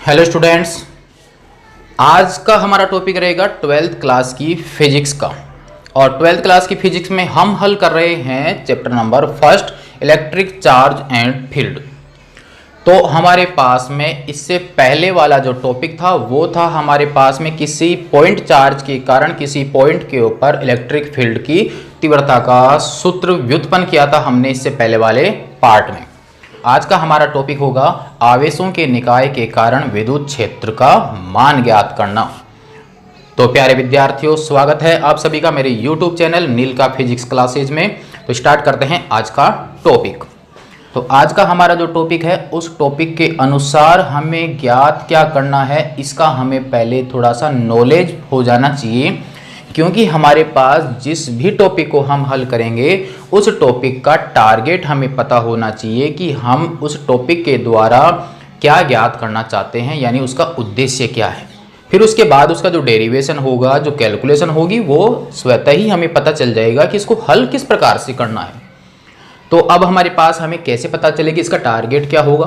Hello students, आज का हमारा टॉपिक रहेगा 12th क्लास की फिजिक्स का। और 12th क्लास की फिजिक्स में हम हल कर रहे हैं chapter number first, electric charge and field. तो हमारे पास में इससे पहले वाला जो टॉपिक था वो था हमारे पास में किसी पॉइंट चार्ज के कारण किसी पॉइंट के ऊपर इलेक्ट्रिक फील्ड की तीव्रता का सूत्र व्युत्पन्न किया था हमने इससे पहले वाले पार्ट में। आज का हमारा टॉपिक होगा आवेशों के निकाय के कारण विद्युत क्षेत्र का मान ज्ञात करना। तो प्यारे विद्यार्थियों, स्वागत है आप सभी का मेरे YouTube चैनल नील का फिजिक्स क्लासेज में। तो स्टार्ट करते हैं आज का टॉपिक। तो आज का हमारा जो टॉपिक है उस टॉपिक के अनुसार हमें ज्ञात क्या करना है, इसका हमें पहले थोड़ा सा नॉलेज हो जाना चाहिए, क्योंकि हमारे पास जिस भी टॉपिक को हम हल करेंगे उस टॉपिक का टारगेट हमें पता होना चाहिए कि हम उस टॉपिक के द्वारा क्या ज्ञात करना चाहते हैं, यानी उसका उद्देश्य क्या है। फिर उसके बाद उसका जो डेरिवेशन होगा, जो कैलकुलेशन होगी, वो स्वतः ही हमें पता चल जाएगा कि इसको हल किस प्रकार से करना है। तो अब हमारे पास हमें कैसे पता चले कि इसका टारगेट क्या होगा।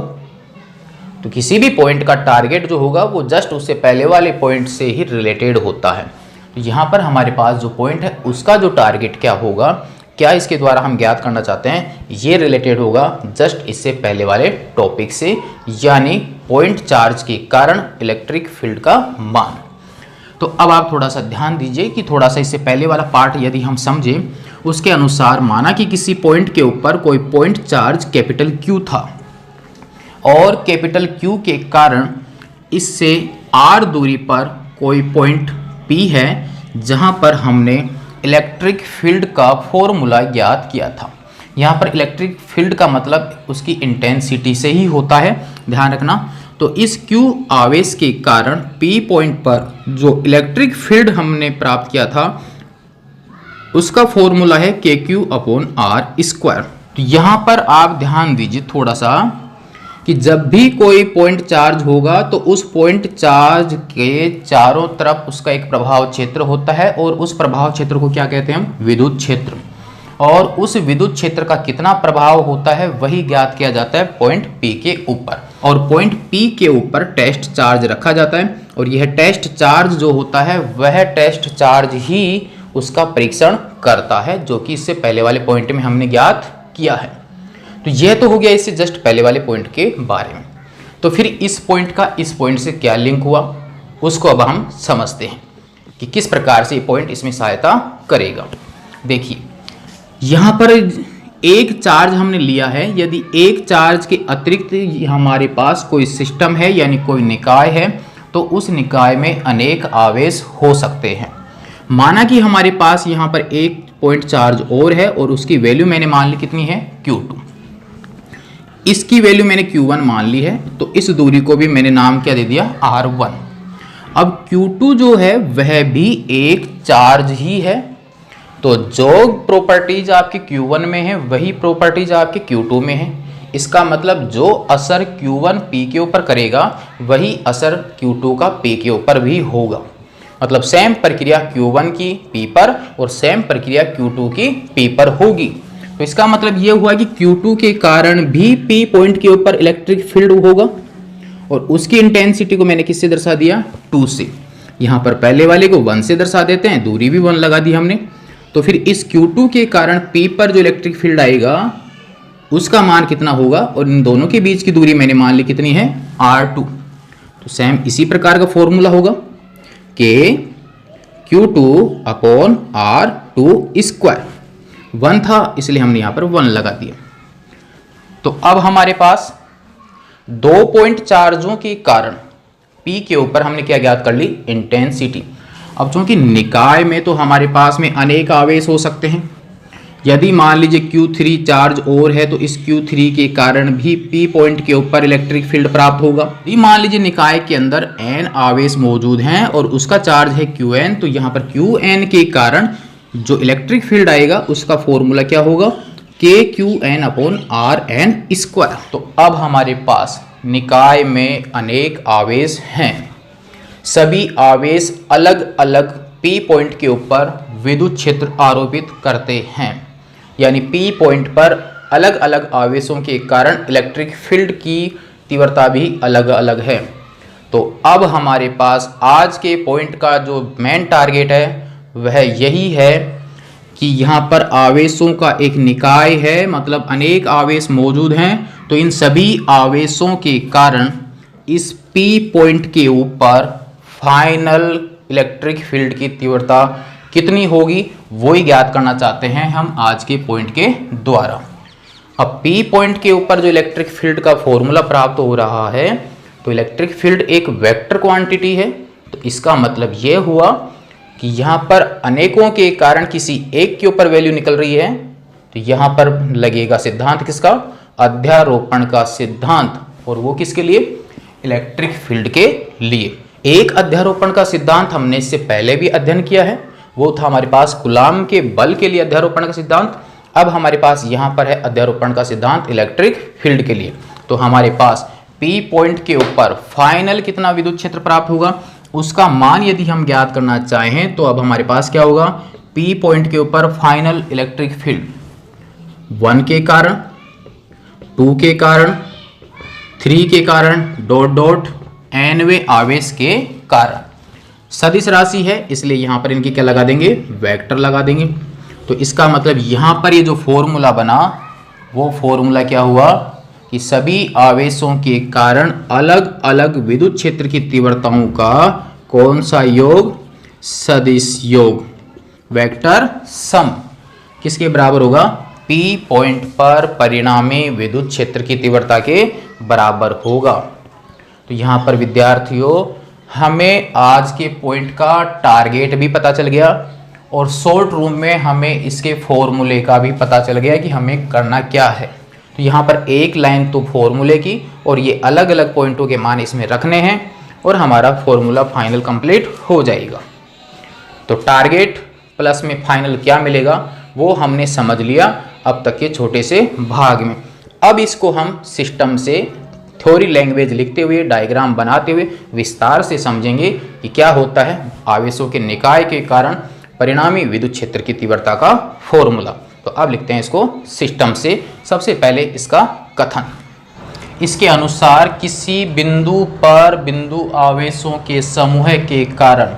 तो किसी भी पॉइंट का टारगेट जो होगा वो जस्ट उससे पहले वाले पॉइंट से ही रिलेटेड होता है। तो यहाँ पर हमारे पास जो पॉइंट है उसका जो टारगेट क्या होगा, क्या इसके द्वारा हम ज्ञात करना चाहते हैं, ये रिलेटेड होगा जस्ट इससे पहले वाले टॉपिक से, यानी पॉइंट चार्ज के कारण इलेक्ट्रिक फील्ड का मान। तो अब आप थोड़ा सा ध्यान दीजिए कि थोड़ा सा इससे पहले वाला पार्ट यदि हम समझें, उसके अनुसार माना कि किसी पॉइंट के ऊपर कोई पॉइंट चार्ज कैपिटल Q था और कैपिटल Q के कारण इससे r दूरी पर कोई पॉइंट P है जहां पर हमने इलेक्ट्रिक फील्ड का फॉर्मूला ज्ञात किया था। यहाँ पर इलेक्ट्रिक फील्ड का मतलब उसकी इंटेंसिटी से ही होता है, ध्यान रखना। तो इस Q आवेश के कारण P पॉइंट पर जो इलेक्ट्रिक फील्ड हमने प्राप्त किया था उसका फॉर्मूला है KQ/R²। तो यहाँ पर आप ध्यान दीजिए थोड़ा सा कि जब भी कोई पॉइंट चार्ज होगा तो उस पॉइंट चार्ज के चारों तरफ उसका एक प्रभाव क्षेत्र होता है और उस प्रभाव क्षेत्र को क्या कहते हैं हम, विद्युत क्षेत्र। और उस विद्युत क्षेत्र का कितना प्रभाव होता है वही ज्ञात किया जाता है पॉइंट P के ऊपर। और पॉइंट P के ऊपर टेस्ट चार्ज रखा जाता है और यह टेस्ट चार्ज जो होता है वह टेस्ट चार्ज ही उसका परीक्षण करता है, जो कि इससे पहले वाले पॉइंट में हमने ज्ञात किया है। तो यह तो हो गया इससे जस्ट पहले वाले पॉइंट के बारे में। तो फिर इस पॉइंट का इस पॉइंट से क्या लिंक हुआ उसको अब हम समझते हैं कि किस प्रकार से ये पॉइंट इसमें सहायता करेगा। देखिए यहाँ पर एक चार्ज हमने लिया है, यदि एक चार्ज के अतिरिक्त हमारे पास कोई सिस्टम है यानी कोई निकाय है तो उस निकाय में अनेक आवेश हो सकते हैं। माना कि हमारे पास यहाँ पर एक पॉइंट चार्ज और है और उसकी वैल्यू मैंने मान ली कितनी है, Q2। इसकी वैल्यू मैंने Q1 मान ली है, तो इस दूरी को भी मैंने नाम क्या दे दिया, R1। अब Q2 जो है वह भी एक चार्ज ही है, तो जो प्रॉपर्टीज आपकी Q1 में है वही प्रॉपर्टीज आपके Q2 में है। इसका मतलब जो असर Q1 P के ऊपर करेगा वही असर Q2 का P के ऊपर भी होगा। मतलब सेम प्रक्रिया Q1 की P पर और सेम प्रक्रिया Q2 की P पर होगी। तो इसका मतलब यह हुआ कि Q2 के कारण भी P पॉइंट के ऊपर इलेक्ट्रिक फील्ड होगा और उसकी इंटेंसिटी को मैंने किससे दर्शा दिया, 2 से। यहाँ पर पहले वाले को 1 से दर्शा देते हैं, दूरी भी 1 लगा दी हमने। तो फिर इस Q2 के कारण P पर जो इलेक्ट्रिक फील्ड आएगा उसका मान कितना होगा, और इन दोनों के बीच की दूरी मैंने मान ली कितनी है, R2। तो सेम इसी प्रकार का फॉर्मूला होगा कि Q2/R2²। 1 था इसलिए हमने यहाँ पर 1 लगा दिया। तो अब हमारे पास दो पॉइंट चार्जों के कारण P के ऊपर हमने क्या ज्ञात कर ली, इंटेंसिटी। अब चूंकि निकाय में तो हमारे पास में अनेक आवेश हो सकते हैं, यदि मान लीजिए Q3 चार्ज और है तो इस Q3 के कारण भी P पॉइंट के ऊपर इलेक्ट्रिक फील्ड प्राप्त होगा। यदि मान लीजिए निकाय के अंदर N आवेश मौजूद हैं और उसका चार्ज है Qn, तो यहाँ पर Qn के कारण जो इलेक्ट्रिक फील्ड आएगा उसका फॉर्मूला क्या होगा, KQN/Rn²। तो अब हमारे पास निकाय में अनेक आवेश हैं, सभी आवेश अलग अलग P पॉइंट के ऊपर विद्युत क्षेत्र आरोपित करते हैं, यानी P पॉइंट पर अलग अलग आवेशों के कारण इलेक्ट्रिक फील्ड की तीव्रता भी अलग अलग है। तो अब हमारे पास आज के पॉइंट का जो मेन टारगेट है वह यही है कि यहाँ पर आवेशों का एक निकाय है, मतलब अनेक आवेश मौजूद हैं। तो इन सभी आवेशों के कारण इस P पॉइंट के ऊपर फाइनल इलेक्ट्रिक फील्ड की तीव्रता कितनी होगी वो ही ज्ञात करना चाहते हैं हम आज के पॉइंट के द्वारा। अब P पॉइंट के ऊपर जो इलेक्ट्रिक फील्ड का फॉर्मूला प्राप्त हो रहा है, तो इलेक्ट्रिक फील्ड एक वेक्टर क्वांटिटी है। तो इसका मतलब यह हुआ कि यहाँ पर अनेकों के कारण किसी एक के ऊपर वैल्यू निकल रही है, तो यहाँ पर लगेगा सिद्धांत किसका, अध्यारोपण का सिद्धांत। और वो किसके लिए, इलेक्ट्रिक फील्ड के लिए। एक अध्यारोपण का सिद्धांत हमने इससे पहले भी अध्ययन किया है, वो था हमारे पास कूलॉम के बल के लिए अध्यारोपण का सिद्धांत। अब हमारे पास यहाँ पर है अध्यारोपण का सिद्धांत इलेक्ट्रिक फील्ड के लिए। तो हमारे पास P पॉइंट के ऊपर फाइनल कितना विद्युत क्षेत्र प्राप्त होगा, उसका मान यदि हम ज्ञात करना चाहें तो अब हमारे पास क्या होगा, P पॉइंट के ऊपर फाइनल इलेक्ट्रिक फील्ड 1 के कारण, 2 के कारण, 3 के कारण, डॉट डॉट nवें आवेश के कारण। सदिश राशि है इसलिए यहां पर इनकी क्या लगा देंगे, वेक्टर लगा देंगे। तो इसका मतलब यहां पर ये जो फॉर्मूला बना वो फॉर्मूला क्या हुआ कि सभी आवेशों के कारण अलग अलग विद्युत क्षेत्र की तीव्रताओं का कौन सा योग, सदिश योग, वेक्टर सम किसके बराबर होगा, P पॉइंट पर परिणामी विद्युत क्षेत्र की तीव्रता के बराबर होगा। तो यहाँ पर विद्यार्थियों हमें आज के पॉइंट का टारगेट भी पता चल गया और शॉर्ट रूम में हमें इसके फॉर्मूले का भी पता चल गया कि हमें करना क्या है। तो यहाँ पर एक लाइन तो फॉर्मूले की और ये अलग अलग पॉइंटों के मान इसमें रखने हैं और हमारा फॉर्मूला फाइनल कंप्लीट हो जाएगा। तो टारगेट प्लस में फाइनल क्या मिलेगा वो हमने समझ लिया अब तक के छोटे से भाग में। अब इसको हम सिस्टम से थ्योरी लैंग्वेज लिखते हुए, डायग्राम बनाते हुए विस्तार से समझेंगे कि क्या होता है आवेशों के निकाय के कारण परिणामी विद्युत क्षेत्र की तीव्रता का फॉर्मूला। तो अब लिखते हैं इसको सिस्टम से। सबसे पहले इसका कथन, इसके अनुसार किसी बिंदु पर बिंदु आवेशों के समूह के कारण,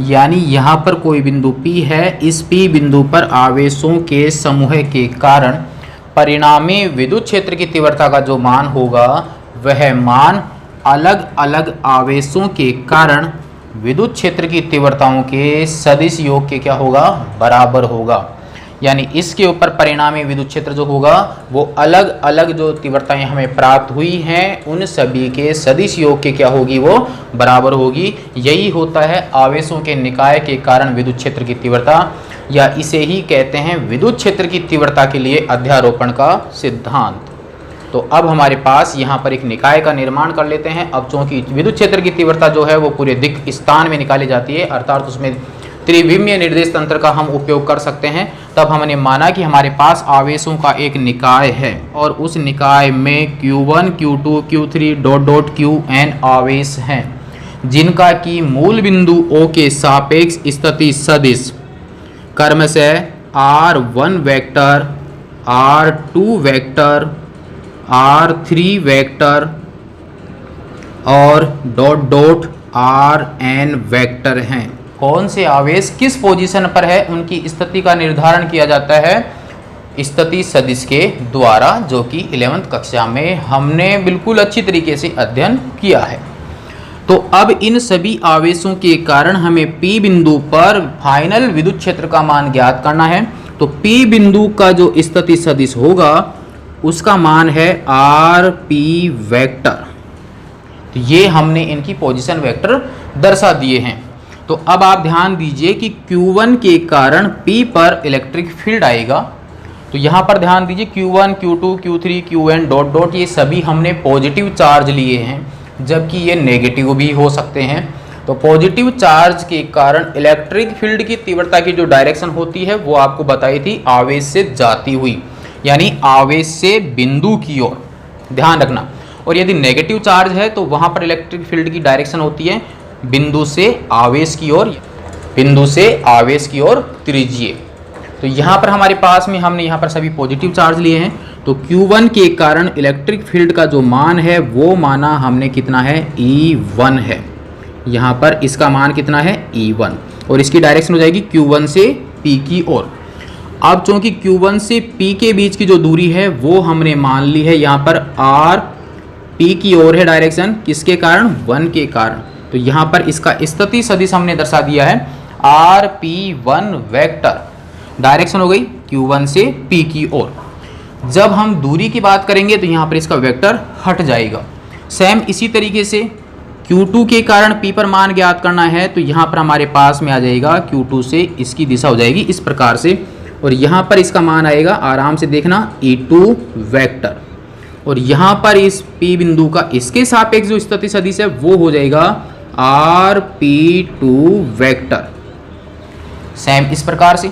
यानी यहाँ पर कोई बिंदु P है, इस P बिंदु पर आवेशों के समूह के कारण परिणामी विद्युत क्षेत्र की तीव्रता का जो मान होगा वह मान अलग अलग आवेशों के कारण विद्युत क्षेत्र की तीव्रताओं के सदिश योग के क्या होगा, बराबर होगा। यानी इसके ऊपर परिणामी विद्युत क्षेत्र जो होगा वो अलग अलग जो तीव्रताएं हमें प्राप्त हुई हैं उन सभी के सदिश योग के क्या होगी, वो बराबर होगी। यही होता है आवेशों के निकाय के कारण विद्युत क्षेत्र की तीव्रता, या इसे ही कहते हैं विद्युत क्षेत्र की तीव्रता के लिए अध्यारोपण का सिद्धांत। तो अब हमारे पास यहाँ पर एक निकाय का निर्माण कर लेते हैं। अब चूंकि विद्युत क्षेत्र की तीव्रता जो है वो पूरे दिक् स्थान में निकाली जाती है, अर्थात उसमें त्रिविमीय निर्देश तंत्र का हम उपयोग कर सकते हैं। तब हमने माना कि हमारे पास आवेशों का एक निकाय है और उस निकाय में Q1, Q2, Q3 dot dot Qn आवेश हैं जिनका की मूल बिंदु O के सापेक्ष स्थिति सदिश क्रमशः R1 vector, R2 vector, R3 vector और डॉट डॉट Rn वेक्टर हैं। कौन से आवेश किस पोजीशन पर है उनकी स्थिति का निर्धारण किया जाता है स्थिति सदिश के द्वारा, जो कि 11वीं कक्षा में हमने बिल्कुल अच्छी तरीके से अध्ययन किया है। तो अब इन सभी आवेशों के कारण हमें P बिंदु पर फाइनल विद्युत क्षेत्र का मान ज्ञात करना है। तो P बिंदु का जो स्थिति सदिश होगा उसका मान है Rp वेक्टर। तो ये हमने इनकी पोजीशन वेक्टर दर्शा दिए हैं। तो अब आप ध्यान दीजिए कि Q1 के कारण P पर इलेक्ट्रिक फील्ड आएगा। तो यहाँ पर ध्यान दीजिए Q1, Q2, Q3, Qn dot dot ये सभी हमने पॉजिटिव चार्ज लिए हैं, जबकि ये नेगेटिव भी हो सकते हैं। तो पॉजिटिव चार्ज के कारण इलेक्ट्रिक फील्ड की तीव्रता की जो डायरेक्शन होती है वो आपको बताई थी आवेश से जाती हुई, यानी आवेश से बिंदु की ओर, ध्यान रखना। और यदि नेगेटिव चार्ज है तो वहाँ पर इलेक्ट्रिक फील्ड की डायरेक्शन होती है बिंदु से आवेश की ओर, बिंदु से आवेश की ओर त्रिज्यीय। तो यहाँ पर हमारे पास में हमने यहाँ पर सभी पॉजिटिव चार्ज लिए हैं। तो Q1 के कारण इलेक्ट्रिक फील्ड का जो मान है वो माना हमने कितना है, E1 है। यहाँ पर इसका मान कितना है, E1, और इसकी डायरेक्शन हो जाएगी Q1 से P की ओर। अब चूंकि Q1 से P के बीच की जो दूरी है वो हमने मान ली है यहाँ पर R P की ओर है डायरेक्शन, किसके कारण, 1 के कारण। तो यहाँ पर इसका स्थिति सदिश हमने दर्शा दिया है RP1 वेक्टर, डायरेक्शन हो गई Q1 से P की ओर। जब हम दूरी की बात करेंगे तो यहाँ पर इसका वेक्टर हट जाएगा। सेम इसी तरीके से Q2 के कारण P पर मान ज्ञात करना है, तो यहाँ पर हमारे पास में आ जाएगा Q2 से इसकी दिशा हो जाएगी इस प्रकार से, और यहाँ पर इसका मान आएगा, आराम से देखना, E2 वेक्टर, और यहाँ पर इस P बिंदु का इसके सापेक्ष जो स्थिति सदिश है वो हो जाएगा RP2 वेक्टर। सेम इस प्रकार से,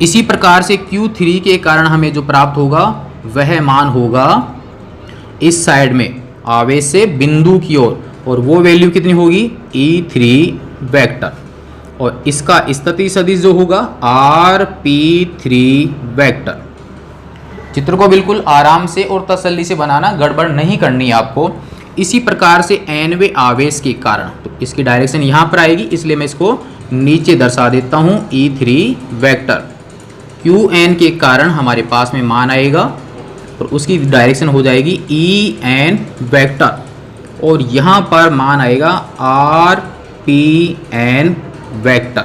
इसी प्रकार से Q3 के कारण हमें जो प्राप्त होगा वह मान होगा इस साइड में आवेश से बिंदु की ओर, और वो वैल्यू कितनी होगी, E3 वेक्टर, और इसका स्थिति सदिश जो होगा RP3 वेक्टर। चित्र को बिल्कुल आराम से और तसल्ली से बनाना, गड़बड़ नहीं करनी है आपको। इसी प्रकार से nवें आवेश के कारण, तो इसकी डायरेक्शन यहाँ पर आएगी, इसलिए मैं इसको नीचे दर्शा देता हूँ E3 वेक्टर। Qn के कारण हमारे पास में मान आएगा और उसकी डायरेक्शन हो जाएगी En वेक्टर, और यहाँ पर मान आएगा RPn वेक्टर।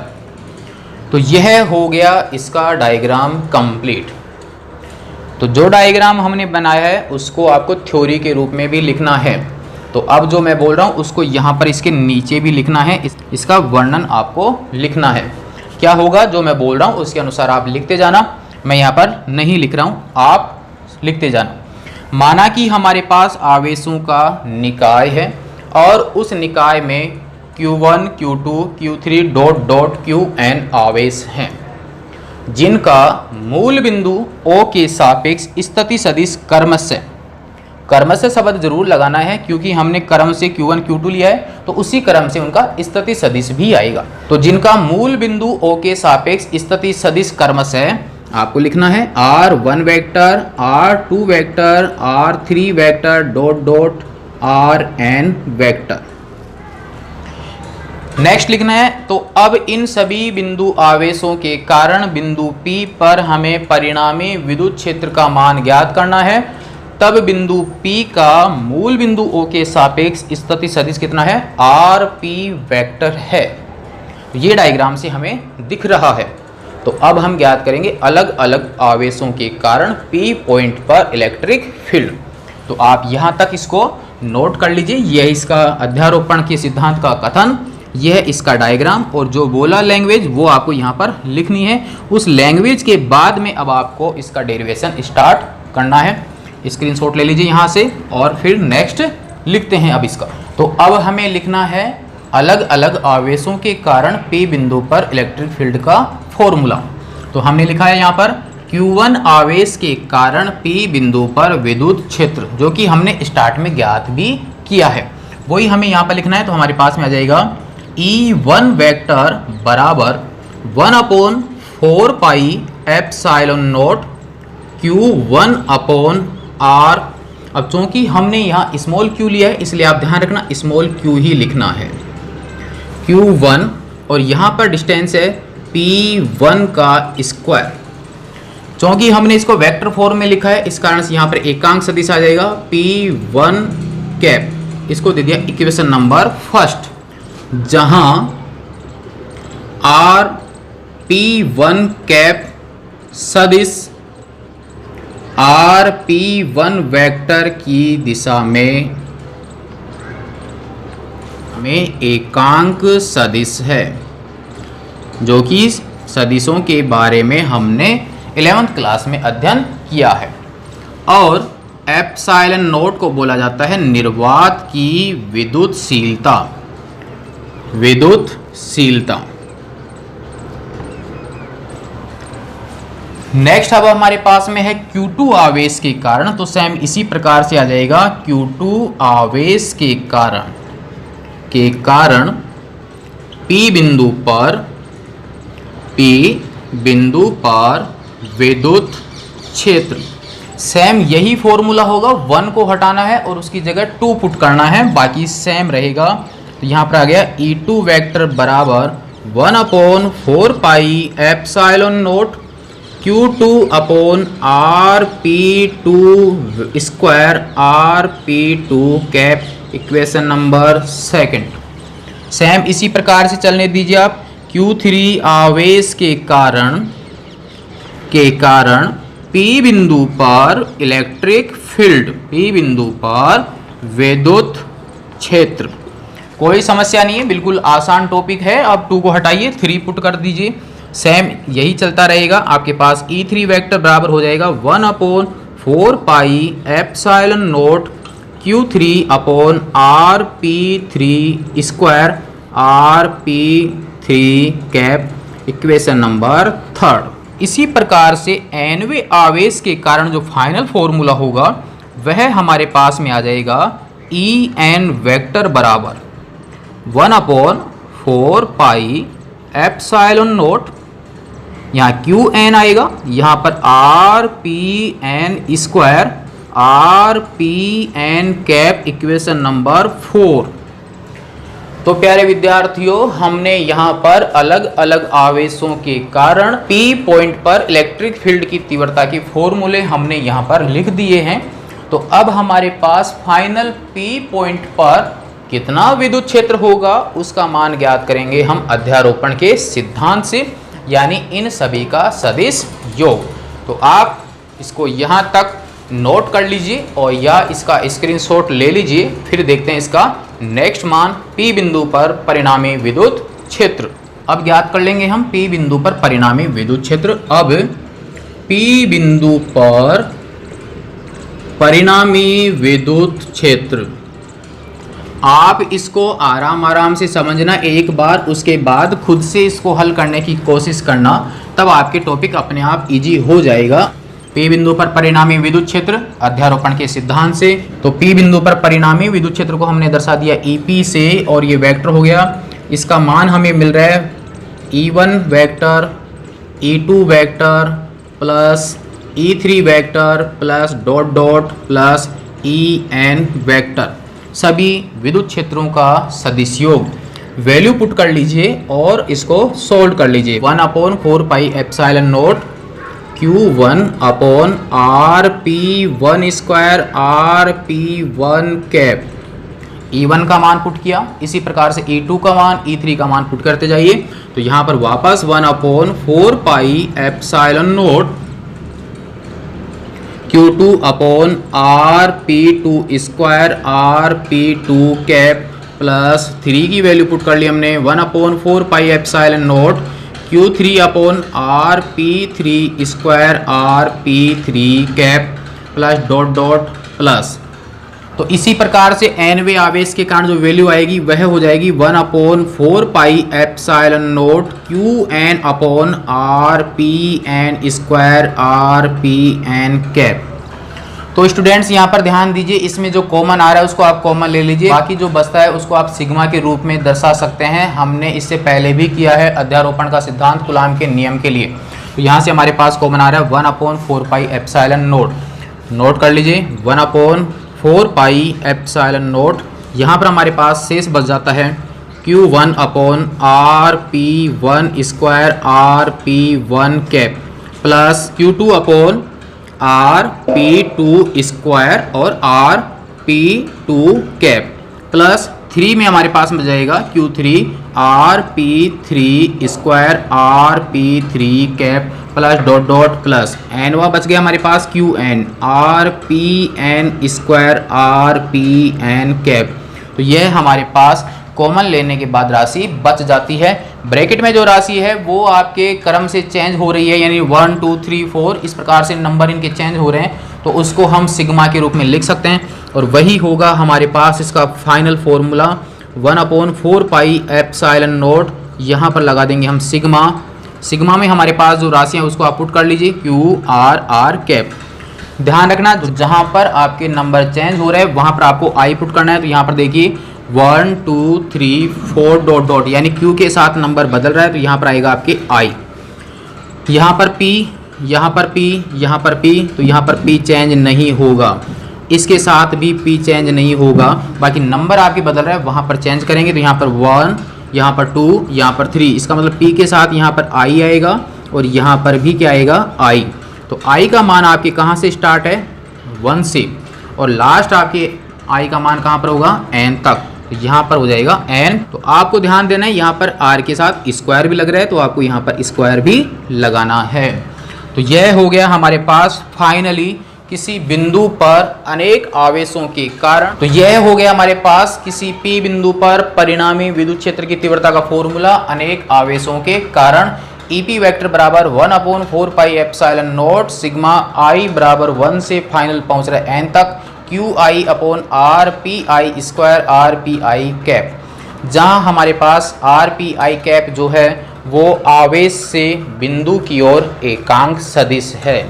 तो यह हो गया इसका डायग्राम कंप्लीट। तो जो डायग्राम हमने बनाया है उसको आपको थ्योरी के रूप में भी लिखना है। तो अब जो मैं बोल रहा हूँ उसको यहाँ पर इसके नीचे भी लिखना है, इसका वर्णन आपको लिखना है। क्या होगा जो मैं बोल रहा हूँ उसके अनुसार आप लिखते जाना, मैं यहाँ पर नहीं लिख रहा हूँ, आप लिखते जाना। माना कि हमारे पास आवेशों का निकाय है और उस निकाय में Q1, Q2, Q3 dot dot Qn आवेश हैं, जिनका मूल बिंदु O के सापेक्ष स्थिति सदिश कर्मश शब्द जरूर लगाना है, क्योंकि हमने क्रम से Q1, Q2 लिया है तो उसी क्रम से उनका स्थिति सदिश भी आएगा। तो जिनका मूल बिंदु O के सापेक्ष स्थिति सदिश कर्मश है, आपको लिखना है R1 vector, R2 vector, R3 vector dot dot Rn vector. Next लिखना है, तो अब इन सभी बिंदु आवेशों के कारण बिंदु P पर हमें परिणामी विद्युत क्षेत्र का मान ज्ञात करना है। तब बिंदु P का मूल बिंदु O के सापेक्ष स्थिति सदिश कितना है, Rp वेक्टर है। ये डायग्राम से हमें दिख रहा है। तो अब हम ज्ञात करेंगे अलग अलग आवेशों के कारण P पॉइंट पर इलेक्ट्रिक फील्ड। तो आप यहाँ तक इसको नोट कर लीजिए, यह इसका अध्यारोपण के सिद्धांत का कथन, यह इसका डायग्राम, और जो बोला लैंग्वेज वो आपको यहाँ पर लिखनी है। उस लैंग्वेज के बाद में अब आपको इसका डेरिवेशन स्टार्ट करना है। स्क्रीनशॉट ले लीजिए यहाँ से और फिर नेक्स्ट लिखते हैं अब इसका। तो अब हमें लिखना है अलग अलग आवेशों के कारण P बिंदु पर इलेक्ट्रिक फील्ड का फॉर्मूला। तो हमने लिखा है यहाँ पर Q1 आवेश के कारण P बिंदु पर विद्युत क्षेत्र, जो कि हमने स्टार्ट में ज्ञात भी किया है, वही हमें यहाँ पर लिखना है। तो हमारे पास में आ जाएगा E1 वेक्टर बराबर 1/4 pi epsilon not Q1 upon R। अब चूंकि हमने यहाँ स्मॉल q लिया है इसलिए आप ध्यान रखना स्मॉल q ही लिखना है, Q1, और यहाँ पर डिस्टेंस है P1 का स्क्वायर। चूंकि हमने इसको वेक्टर फॉर्म में लिखा है इस कारण से यहाँ पर एकांक सदिश आ जाएगा P1 कैप, इसको दे दिया इक्वेशन नंबर फर्स्ट, जहां R P1 कैप सदिश RP1 वेक्टर की दिशा में हमें एकांक सदिश है, जो कि सदिशों के बारे में हमने 11th क्लास में अध्ययन किया है। और एप्सिलॉन नॉट को बोला जाता है निर्वात की विद्युतशीलता। नेक्स्ट अब हमारे पास में है Q2 आवेश के कारण। तो सेम इसी प्रकार से आ जाएगा Q2 आवेश के कारण P बिंदु पर विद्युत क्षेत्र। सेम यही फॉर्मूला होगा, 1 को हटाना है और उसकी जगह 2 पुट करना है, बाकी सेम रहेगा। तो यहाँ पर आ गया E2 वेक्टर बराबर 1/4πε0 Q2 upon RP2 square RP2 cap, equation number second. Same इसी प्रकार से चलने दीजिए आप। Q3 आवेश के कारण P बिंदु पर इलेक्ट्रिक फील्ड, P बिंदु पर विद्युत क्षेत्र। कोई समस्या नहीं है, बिल्कुल आसान टॉपिक है। अब 2 को हटाइए, 3 पुट कर दीजिए। सेम यही चलता रहेगा। आपके पास E3 वेक्टर बराबर हो जाएगा 1/4πε0 Q3 upon RP3 square RP3 cap, equation number third. इसी प्रकार से nवें आवेश के कारण जो फाइनल फॉर्मूला होगा वह हमारे पास में आ जाएगा En वेक्टर बराबर 1/4πε0, यहाँ Qn आएगा, यहाँ पर RPn square RPn cap, equation number 4। तो प्यारे विद्यार्थियों, हमने यहाँ पर अलग अलग आवेशों के कारण P पॉइंट पर इलेक्ट्रिक फील्ड की तीव्रता के फॉर्मूले हमने यहाँ पर लिख दिए हैं। तो अब हमारे पास फाइनल P पॉइंट पर कितना विद्युत क्षेत्र होगा उसका मान ज्ञात करेंगे हम अध्यारोपण के सिद्धांत से, यानी इन सभी का सदिश योग। तो आप इसको यहाँ तक नोट कर लीजिए और या इसका स्क्रीनशॉट ले लीजिए, फिर देखते हैं इसका नेक्स्ट मान P बिंदु पर परिणामी विद्युत क्षेत्र। अब ज्ञात कर लेंगे हम P बिंदु पर परिणामी विद्युत क्षेत्र। अब P बिंदु पर परिणामी विद्युत क्षेत्र, आप इसको आराम से समझना एक बार, उसके बाद खुद से इसको हल करने की कोशिश करना, तब आपके टॉपिक अपने आप इजी हो जाएगा। P बिंदु पर परिणामी विद्युत क्षेत्र अध्यारोपण के सिद्धांत से। तो P बिंदु पर परिणामी विद्युत क्षेत्र को हमने दर्शा दिया EP से, और ये वेक्टर हो गया। इसका मान हमें मिल रहा है E1 vector, E2 vector plus E3 vector plus dot dot plus En vector, सभी विद्युत क्षेत्रों का सदिश योग। वैल्यू पुट कर लीजिए और इसको सोल्व कर लीजिए। 1/4πε0 Q1 upon RP1 square RP1 cap, E1 का मान पुट किया। इसी प्रकार से E2 का मान, E3 का मान पुट करते जाइए। तो यहाँ पर वापस 1/4πε0 Q2 upon RP2 square RP2 cap plus 3 की वैल्यू पुट कर ली हमने 1/4πε0 Q3 upon RP3 square RP3 cap plus dot dot plus. तो इसी प्रकार से nवें आवेश के कारण जो वैल्यू आएगी वह हो जाएगी 1/4πε0 Qn upon RPn square RPn cap. तो स्टूडेंट्स यहाँ पर ध्यान दीजिए, इसमें जो कॉमन आ रहा है उसको आप कॉमन ले लीजिए, बाकी जो बचता है उसको आप सिग्मा के रूप में दर्शा सकते हैं। हमने इससे पहले भी किया है अध्यारोपण का सिद्धांत कूलाम के नियम के लिए। तो यहाँ से हमारे पास कॉमन आ रहा है 1/4πε0, नोट कर लीजिए 1/4πε0। यहाँ पर हमारे पास शेष बच जाता है Q1 upon RP1 square RP1 cap plus Q2 upon RP2 square और RP2 कैप प्लस 3 में हमारे पास मिल जाएगा Q3 RP3 square RP3 cap plus dot dot plus nवा बच गया हमारे पास Qn RPn square RPn cap. तो यह हमारे पास कॉमन लेने के बाद राशि बच जाती है। ब्रैकेट में जो राशि है वो आपके क्रम से चेंज हो रही है, यानी 1 2 3 4 इस प्रकार से नंबर इनके चेंज हो रहे हैं, तो उसको हम सिग्मा के रूप में लिख सकते हैं और वही होगा हमारे पास इसका फाइनल फॉर्मूला 1/4πε0। यहाँ पर लगा देंगे हम सिग्मा। सिग्मा में हमारे पास जो राशि है उसको आप पुट कर लीजिए QRR कैप। ध्यान रखना जहाँ पर आपके नंबर चेंज हो रहे हैं वहाँ पर आपको I पुट करना है। तो यहाँ पर देखिए 1 2 3 4 डॉट डॉट, यानी Q के साथ नंबर बदल रहा है तो यहाँ पर आएगा आपके I। यहाँ पर P यहाँ पर P, यहाँ पर P, तो यहाँ पर P चेंज नहीं होगा, इसके साथ भी P चेंज नहीं होगा, बाकी नंबर आपके बदल रहा है वहाँ पर चेंज करेंगे। तो यहाँ पर 1, यहाँ पर 2, यहाँ पर 3, इसका मतलब P के साथ यहाँ पर I आएगा और यहाँ पर भी क्या आएगा I। तो I का मान आपके कहाँ से स्टार्ट है 1 से, और लास्ट आपके I का मान कहाँ पर होगा N तक, तो यहाँ पर हो जाएगा N। तो आपको ध्यान देना है यहाँ पर R के साथ स्क्वायर भी लग रहा है, तो आपको यहाँ पर स्क्वायर भी लगाना है। तो यह हो गया हमारे पास फाइनली किसी बिंदु पर अनेक आवेशों के कारण। तो यह हो गया हमारे पास किसी P बिंदु पर परिणामी विद्युत क्षेत्र की तीव्रता का फॉर्मूला अनेक आवेशों के कारण। EP वेक्टर बराबर 1/4 pi epsilon not sigma I बराबर 1 से फाइनल पहुंच रहा है N तक QI upon RPI square RPI cap, जहां हमारे पास RPI कैप जो है वो आवेश से बिंदु की ओर एकांक सदिश है।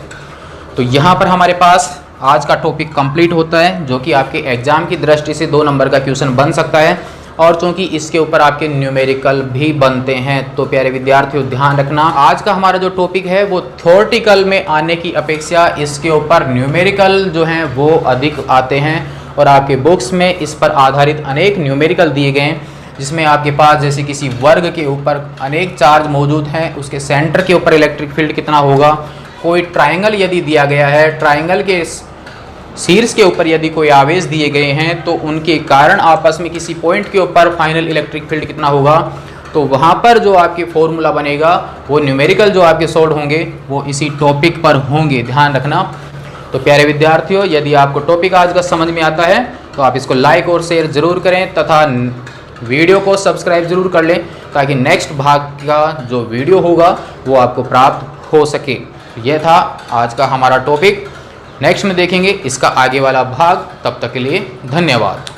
तो यहाँ पर हमारे पास आज का टॉपिक कंप्लीट होता है, जो कि आपके एग्जाम की दृष्टि से 2 नंबर का क्वेश्चन बन सकता है, और चूंकि इसके ऊपर आपके न्यूमेरिकल भी बनते हैं। तो प्यारे विद्यार्थियों ध्यान रखना, आज का हमारा जो टॉपिक है वो थ्योरेटिकल में आने की अपेक्षा इसके ऊपर न्यूमेरिकल जो हैं वो अधिक आते हैं, और आपके बुक्स में इस पर आधारित अनेक न्यूमेरिकल दिए गए हैं, जिसमें आपके पास जैसे किसी वर्ग के ऊपर अनेक चार्ज मौजूद हैं, उसके सेंटर के ऊपर इलेक्ट्रिक फील्ड कितना होगा, कोई ट्राइंगल यदि दिया गया है, ट्राइंगल के शीर्ष के ऊपर यदि कोई आवेश दिए गए हैं तो उनके कारण आपस में किसी पॉइंट के ऊपर फाइनल इलेक्ट्रिक फील्ड कितना होगा, तो वहाँ पर जो आपके फॉर्मूला बनेगा वो न्यूमेरिकल जो आपके सॉल्व होंगे वो इसी टॉपिक पर होंगे, ध्यान रखना। तो प्यारे विद्यार्थियों, यदि आपको टॉपिक आज का समझ में आता है तो आप इसको लाइक और शेयर जरूर करें तथा वीडियो को सब्सक्राइब जरूर कर लें, ताकि नेक्स्ट भाग का जो वीडियो होगा वो आपको प्राप्त हो सके। यह था आज का हमारा टॉपिक, नेक्स्ट में देखेंगे इसका आगे वाला भाग। तब तक के लिए धन्यवाद।